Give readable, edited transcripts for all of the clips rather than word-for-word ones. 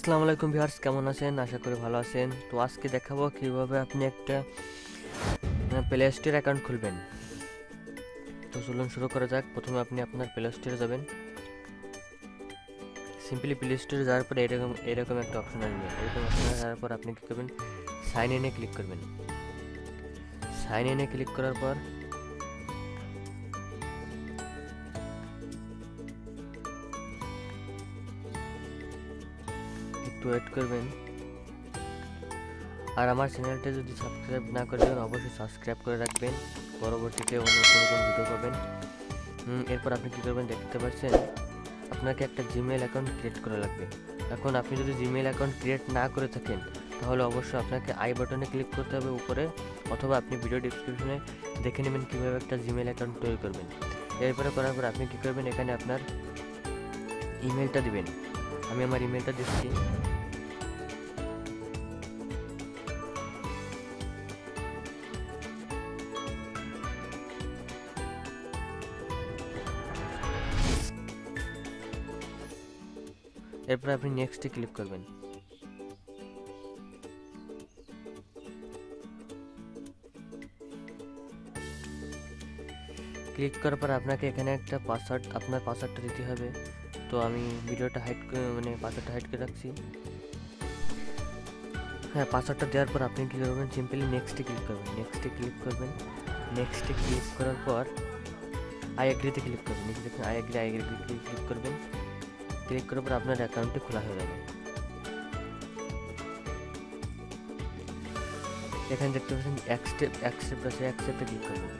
আসসালামু আলাইকুম ভিউয়ার্স, কেমন আছেন? আশা করি ভালো আছেন। তো আজকে দেখাবো কিভাবে আপনি একটা প্লে স্টোর অ্যাকাউন্ট খুলবেন। তো চলুন শুরু করা যাক। প্রথমে আপনি আপনার প্লে স্টোরে যাবেন। সিম্পলি প্লে স্টোরে যাওয়ার পরে এরকম একটা অপশন আসবে। এরকম অপশন আসার পর আপনি কী করবেন, সাইন ইনে ক্লিক করবেন। সাইন ইনে ক্লিক করার পর একটু ওয়েট করবেন। আর আমার চ্যানেলটা যদি সাবস্ক্রাইব না করে দেবেন, অবশ্যই সাবস্ক্রাইব করে রাখবেন, পরবর্তীতে অন্য নতুন ভিডিও পাবেন। এরপর আপনি কী করবেন দেখতে পাচ্ছেন, আপনাকে একটা জিমেইল অ্যাকাউন্ট ক্রিয়েট করা লাগবে। এখন আপনি যদি জিমেইল অ্যাকাউন্ট ক্রিয়েট না করে থাকেন, তাহলে অবশ্যই আপনাকে আই বাটনে ক্লিক করতে হবে উপরে, অথবা আপনি ভিডিও ডিসক্রিপশনে দেখে নেবেন কীভাবে একটা জিমেইল অ্যাকাউন্ট তৈরি করবেন। এরপরে করার পর আপনি কী করবেন, এখানে আপনার ইমেলটা দিবেন। আমি আমার ইমেলটা দিচ্ছি। এরপর আপনি নেক্সটে ক্লিক করবেন। ক্লিক করার পর আপনাকে এখানে একটা আপনার পাসওয়ার্ডটা দিতে হবে। তো আমি ভিডিওটা পাসওয়ার্ডটা হাইড করে রাখছি। হ্যাঁ, পাসওয়ার্ডটা দেওয়ার পর আপনি কী করবেন, সিম্পলি নেক্সটে ক্লিক করবেন। নেক্সটে ক্লিক করার পর আই এগ্রিতে ক্লিক করবেন। নিচে দেখুন আই এগ্রি ক্লিক করবেন। ক্লিক করার পর আপনার অ্যাকাউন্টটি খোলা হয়ে যাবে। এখানে দেখতে পাচ্ছেন অ্যাকসেপ্ট আছে, অ্যাকসেপ্টে ক্লিক করবেন।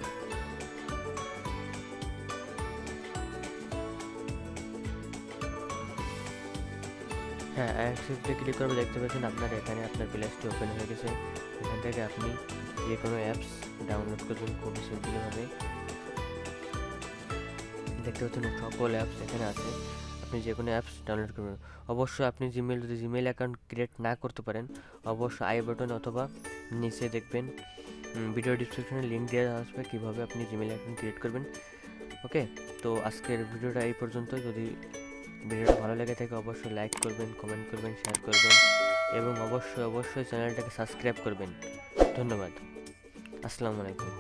হ্যাঁ, অ্যাকসেপ্টে ক্লিক করবে। দেখতে পাচ্ছেন আপনার এখানে আপনার প্লে স্টোর ওপেন হয়ে গেছে। এখান থেকে আপনি যে কোনো অ্যাপস ডাউনলোড করবেন খুবই সিম্পলভাবে। দেখতে পাচ্ছেন সকল অ্যাপস এখানে আছে। আপনি যে কোনো অ্যাপস ডাউনলোড করবেন। অবশ্যই আপনি যদি জিমেইল অ্যাকাউন্ট ক্রিয়েট না করতে পারেন, অবশ্যই আই বাটন অথবা নিচে দেখবেন ভিডিও ডিসক্রিপশনে লিঙ্ক দেওয়া আসবে কীভাবে আপনি জিমেইল অ্যাকাউন্ট ক্রিয়েট করবেন। ওকে, তো আজকের ভিডিওটা এই পর্যন্ত। যদি ভিডিওটা ভালো লেগে থাকে অবশ্যই লাইক করবেন, কমেন্ট করবেন, শেয়ার করবেন এবং অবশ্যই চ্যানেলটাকে সাবস্ক্রাইব করবেন। ধন্যবাদ। আসসালামু আলাইকুম।